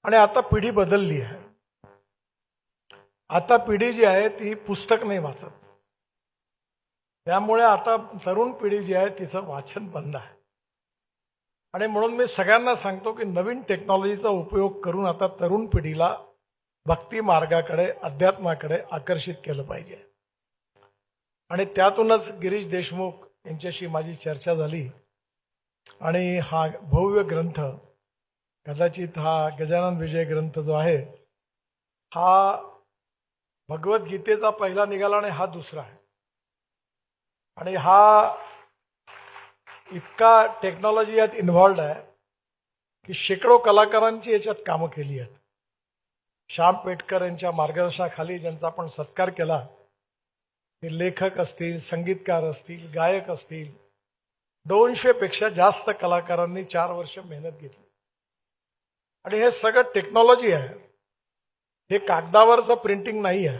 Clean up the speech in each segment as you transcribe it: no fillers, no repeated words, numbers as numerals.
आणि आता पिढी बदलली आहे. आता पिढी जी आहे ती पुस्तक नाही वाचत. त्यामुळे आता तरुण पिढी जी आहे तिचं वाचन बंद आहे. आणि म्हणून मी सगळ्यांना सांगतो की नवीन टेक्नॉलॉजीचा उपयोग करून आता तरुण पिढीला भक्ती मार्गाकडे, अध्यात्माकडे आकर्षित केलं पाहिजे. आणि त्यातूनच गिरीश देशमुख यांच्याशी माझी चर्चा झाली आणि हा भव्य ग्रंथ, कदाचित हा गजानन विजय ग्रंथ जो आहे हा भगवद्गीतेचा पहिला निघाला आणि हा दुसरा आहे. आणि हा इतका टेक्नॉलॉजी यात इन्व्हॉल्ड आहे की शेकडो कलाकारांची याच्यात कामं केली आहेत. श्याम पेठकर यांच्या मार्गदर्शनाखाली ज्यांचा आपण सत्कार केला, ते लेखक असतील, संगीतकार असतील, गायक असतील, 200 पेक्षा जास्त कलाकारांनी 4 वर्ष मेहनत घेतली. आणि हे सगळं टेक्नॉलॉजी आहे, हे कागदावरचं प्रिंटिंग नाही आहे.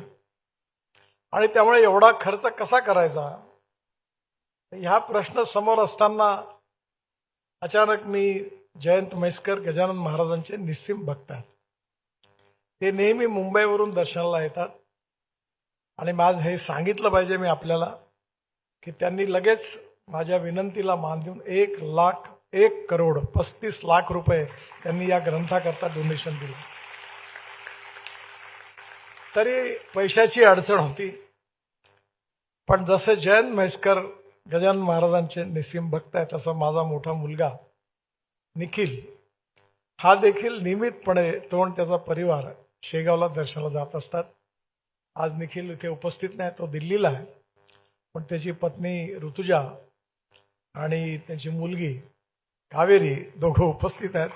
आणि त्यामुळे एवढा खर्च कसा करायचा, ह्या प्रश्न समोर असताना अचानक मी जयंत म्हैसकर गजानन महाराजांचे निस्सीम भक्त आहेत. ते नेहमी मुंबईवरून दर्शनाला येतात आणि माझं हे सांगितलं पाहिजे मी आपल्याला की त्यांनी लगेच माझ्या विनंतीला मान देऊन 1,35,00,000 रुपये त्यांनी या ग्रंथाकरता डोनेशन दिलं. तरी पैशाची अडचण होती, पण जसे जयंत म्हैसकर गजानन महाराजांचे निस्सीम भक्त आहे तसा माझा मोठा मुलगा निखिल हा देखील नियमितपणे तो आणि त्याचा परिवार शेगावला दर्शनाला जात असतात. आज निखिल इथे उपस्थित नाही, तो दिल्लीला आहे, पण त्याची पत्नी ऋतुजा आणि त्याची मुलगी कावेरी दोघं उपस्थित आहेत.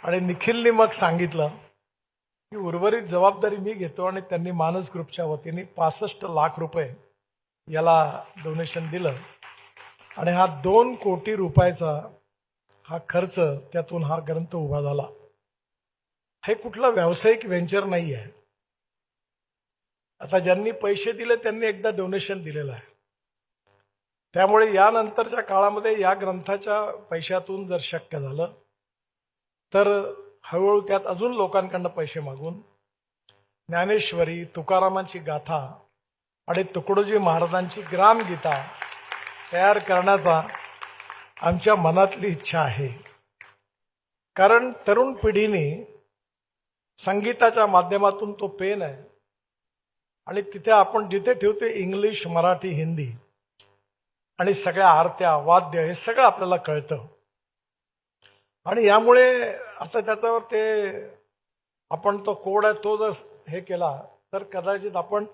आणि निखिलने मग सांगितलं की उर्वरित जबाबदारी मी घेतो, आणि त्यांनी मानस ग्रुपच्या वतीने 65,00,000 रुपये याला डोनेशन दिलं. आणि हा 2 कोटी रुपयाचा हा खर्च, त्यातून हा ग्रंथ उभा झाला. हे कुठला व्यावसायिक व्हेंचर नाही आहे. आता ज्यांनी पैसे दिले त्यांनी एकदा डोनेशन दिलेलं आहे. त्यामुळे यानंतरच्या काळामध्ये या ग्रंथाच्या पैशातून जर शक्य झालं तर हळूहळू त्यात अजून लोकांकडनं पैसे मागून ज्ञानेश्वरी, तुकारामांची गाथा आणि तुकडोजी महाराजांची ग्रामगीता तयार करण्याचा आमच्या मनातली इच्छा आहे. कारण तरुण पिढीने संगीताच्या माध्यमातून तो पेन आहे, आणि तिथे आपण जिथे ठेवतो इंग्लिश, मराठी, हिंदी आणि सगळ्या आरत्या, वाद्य हे सगळं आपल्याला कळतं. आणि यामुळे आता त्याच्यावर ते आपण तो कोड आहे तो जर हे केला तर कदाचित आपण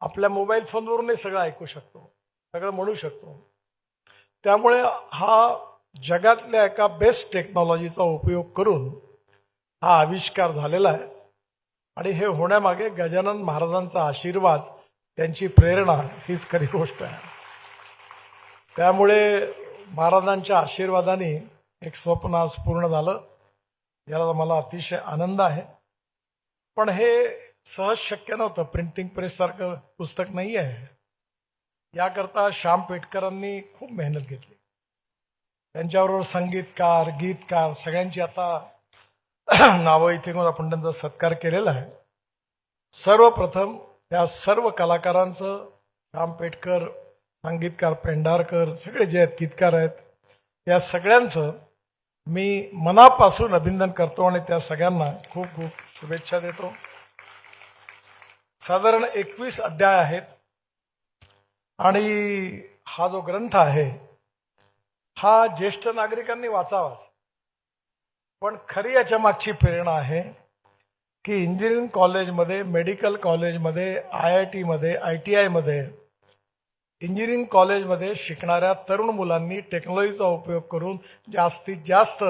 आपल्या मोबाईल फोनवरूनही सगळं ऐकू शकतो, सगळं म्हणू शकतो. त्यामुळे हा जगातल्या एका बेस्ट टेक्नॉलॉजीचा उपयोग करून हा आविष्कार झालेला आहे. आणि हे होण्यामागे गजानन महाराजांचा आशीर्वाद, त्यांची प्रेरणा हीच खरी गोष्ट आहे. त्यामुळे महाराजांच्या आशीर्वादाने एक स्वप्न आज पूर्ण झालं, याला मला अतिशय आनंद आहे. पण हे सहज शक्य नव्हतं. प्रिंटिंग प्रेससारखं पुस्तक नाही आहे. याकरता श्याम पेठकरांनी खूप मेहनत घेतली. त्यांच्याबरोबर संगीतकार, गीतकार सगळ्यांची आता नावं इथे घेऊन आपण त्यांचा सत्कार केलेला आहे. सर्वप्रथम त्या सर्व कलाकारांचं, श्याम पेठकर, संगीतकार पेंढारकर, सगळे जे आहेत गीतकार आहेत, या सगळ्यांचं मी मनापासून अभिनंदन करतो आणि त्या सगळ्यांना खूप खूप शुभेच्छा देतो. साधारण 21 अध्याय आहेत आणि हा जो ग्रंथ आहे हा ज्येष्ठ नागरिकांनी वाचावाच. पण खरी याच्या मागची प्रेरणा आहे की इंजिनिअरिंग कॉलेजमध्ये, मेडिकल कॉलेजमध्ये, IIT मध्ये, ITI मध्ये, इंजिनिअरिंग कॉलेजमध्ये शिकणाऱ्या तरुण मुलांनी टेक्नॉलॉजीचा उपयोग करून जास्तीत जास्त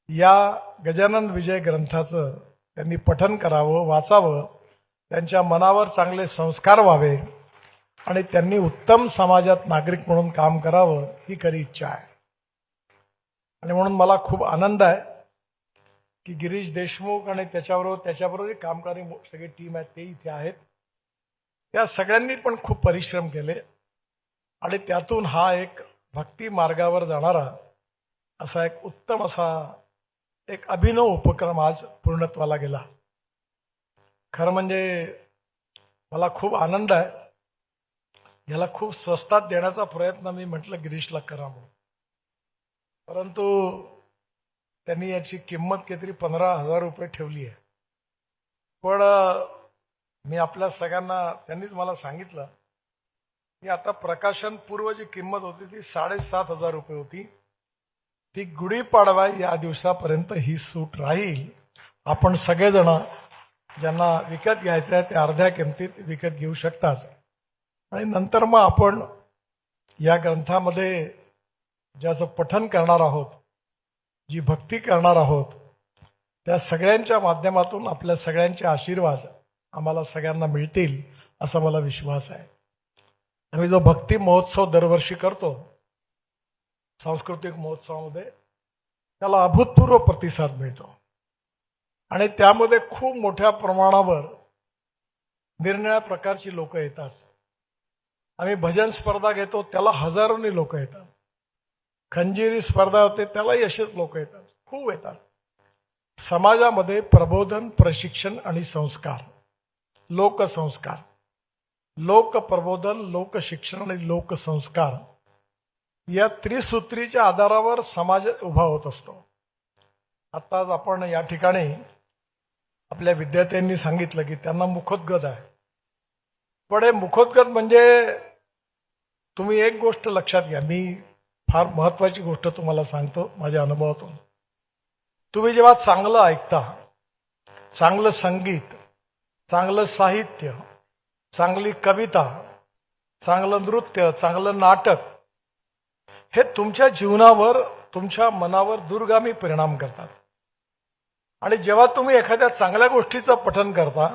या गजानन विजय ग्रंथाचं त्यांनी पठन करावं, वाचावं, त्यांच्या मनावर चांगले संस्कार व्हावे आणि त्यांनी उत्तम समाजात नागरिक म्हणून काम करावं, ही खरी इच्छा आहे. आणि म्हणून मला खूप आनंद आहे की गिरीश देशमुख आणि त्याच्याबरोबर काम करणारी सगळी टीम आहे, ते इथे आहेत. त्या सगळ्यांनी पण खूप परिश्रम केले आणि त्यातून हा एक भक्ती मार्गावर जाणारा असा एक उत्तम असा एक अभिनव उपक्रम आज पूर्णत्वाला गेला. खरं म्हणजे मला खूप आनंद आहे. याला खूप स्वस्तात देण्याचा प्रयत्न मी म्हटलं गिरीशला करा म्हणून, परंतु त्यांनी याची किंमत काहीतरी 15,000 रुपये ठेवली आहे. पण मी आपल्या सगळ्यांना, त्यांनीच मला सांगितलं की आता प्रकाशन पूर्व जी किंमत होती ती 7,500 रुपये होती, ती गुढीपाडवा या दिवसापर्यंत ही सूट राहील. आपण सगळेजण ज्यांना विकत घ्यायचं आहे ते अर्ध्या किमतीत विकत घेऊ शकतात. आणि नंतर मग आपण या ग्रंथामध्ये ज्याचं पठन करणार आहोत, जी भक्ती करणार आहोत, त्या सगळ्यांच्या माध्यमातून आपल्या सगळ्यांचे आशीर्वाद आम्हाला सगळ्यांना मिळतील असा मला विश्वास आहे. आम्ही जो भक्ती महोत्सव दरवर्षी करतो सांस्कृतिक महोत्सवामध्ये, त्याला अभूतपूर्व प्रतिसाद मिळतो आणि त्यामध्ये खूप मोठ्या प्रमाणावर निरनिराळ्या प्रकारची लोक येतात. आम्ही भजन स्पर्धा घेतो त्याला हजारोनी लोक येतात. खंजिरी स्पर्धा होते त्यालाही असेच लोक येतात, खूप येतात. समाजामध्ये प्रबोधन, प्रशिक्षण आणि संस्कार, लोकसंस्कार, लोकप्रबोधन, लोकशिक्षण आणि लोकसंस्कार या त्रिसूत्रीच्या आधारावर समाज उभा होत असतो. आत्ताच आपण या ठिकाणी आपल्या विद्यार्थ्यांनी सांगितलं की त्यांना मुखोद्गत आहे. पण हे मुखोद्गत म्हणजे तुम्ही एक गोष्ट लक्षात घ्या, मी फार महत्वाची गोष्ट तुम्हाला सांगतो माझ्या अनुभवातून. तुम्ही जेव्हा चांगलं ऐकता, चांगलं संगीत, चांगलं साहित्य, चांगली कविता, चांगलं नृत्य, चांगलं नाटक, हे तुमच्या जीवनावर, तुमच्या मनावर दूरगामी परिणाम करतात. आणि जेव्हा तुम्ही एखाद्या चांगल्या गोष्टीचं पठन करता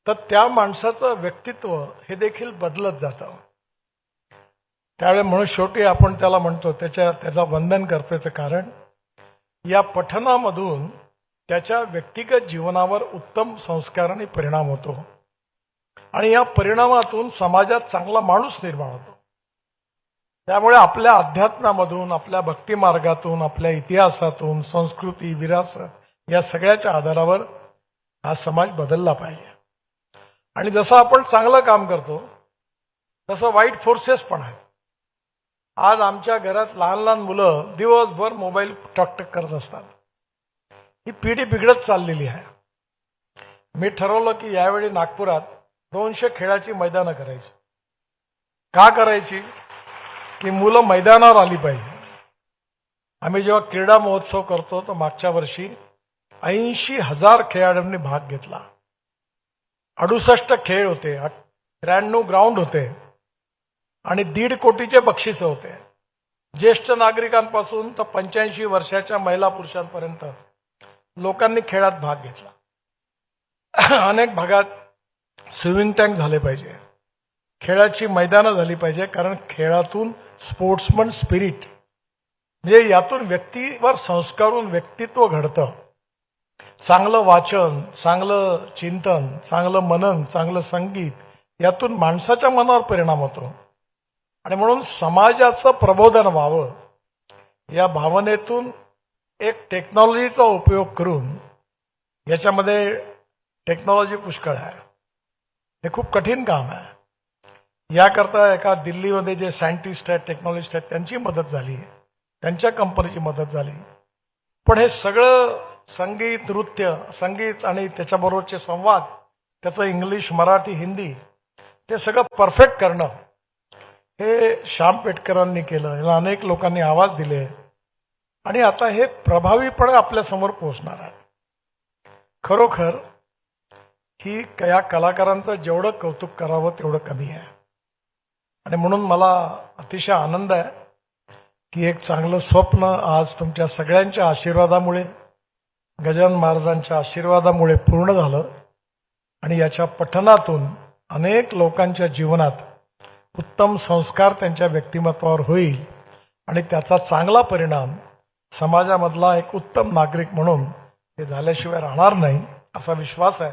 तर त्या माणसाचं व्यक्तित्व हे देखील बदलत जातं. त्यावेळी म्हणून शेवटी आपण त्याला म्हणतो, त्याचा वंदन करतो. याचं कारण या पठनामधून त्याच्या व्यक्तिगत जीवनावर उत्तम संस्कार आणि परिणाम होतो आणि या परिणामातून समाजात चांगला माणूस निर्माण होतो. त्यामुळे आपल्या अध्यात्मामधून, आपल्या भक्ती मार्गातून, आपल्या इतिहासातून, संस्कृती, विरासत या सगळ्याच्या आधारावर हा समाज बदलला पाहिजे. आणि जसं आपण चांगलं काम करतो तसं वाईट फोर्सेस पण आहेत. आज आमच्या घरात लहान लहान मुलं दिवसभर मोबाईल टकटक करत असतात. ही पिढी बिघडत चाललेली आहे. मी ठरवलं की यावेळी नागपुरात 200 खेळाची मैदानं करायची. का करायची? की मुलं मैदानावर आली पाहिजे. आम्ही जेव्हा क्रीडा महोत्सव करतो तर मागच्या वर्षी 80,000 खेळाडूंनी भाग घेतला. 68 खेळ होते, 93 ग्राउंड होते आणि 1.5 कोटीचे बक्षीस होते. ज्येष्ठ नागरिकांपासून तर 85 वर्षाच्या महिला पुरुषांपर्यंत लोकांनी खेळात भाग घेतला. अनेक भागात स्विमिंग टँक झाले पाहिजे, खेळाची मैदानं झाली पाहिजे, कारण खेळातून स्पोर्ट्समन स्पिरिट म्हणजे यातून व्यक्तीवर संस्कारून व्यक्तित्व घडतं. चांगलं वाचन, चांगलं चिंतन, चांगलं मनन, चांगलं संगीत यातून माणसाच्या मनावर परिणाम होतो. आणि म्हणून समाजाचं प्रबोधन व्हावं या भावनेतून एक टेक्नॉलॉजीचा उपयोग करून, याच्यामध्ये टेक्नॉलॉजी पुष्कळ आहे, हे खूप कठीण काम आहे. याकरता एका दिल्लीमध्ये जे सायंटिस्ट आहेत, टेक्नॉलॉजिस्ट आहेत, त्यांची मदत झाली, त्यांच्या कंपनीची मदत झाली. पण हे सगळं संगीत, नृत्य, संगीत आणि त्याच्याबरोबरचे संवाद, त्याचं इंग्लिश, मराठी, हिंदी ते सगळं परफेक्ट करणं हे श्याम पेटकरांनी केलं. याला अनेक लोकांनी आवाज दिले आणि आता हे प्रभावीपणे आपल्यासमोर पोहोचणार आहे. खरोखर ही या कलाकारांचं जेवढं कौतुक करावं तेवढं कमी आहे. आणि म्हणून मला अतिशय आनंद आहे की एक चांगलं स्वप्न आज तुमच्या सगळ्यांच्या आशीर्वादामुळे, गजानन महाराजांच्या आशीर्वादामुळे पूर्ण झालं. आणि याच्या पठनातून अनेक लोकांच्या जीवनात उत्तम संस्कार त्यांच्या व्यक्तिमत्वावर होईल आणि त्याचा चांगला परिणाम समाजामधला एक उत्तम नागरिक म्हणून ते झाल्याशिवाय राहणार नाही असा विश्वास आहे.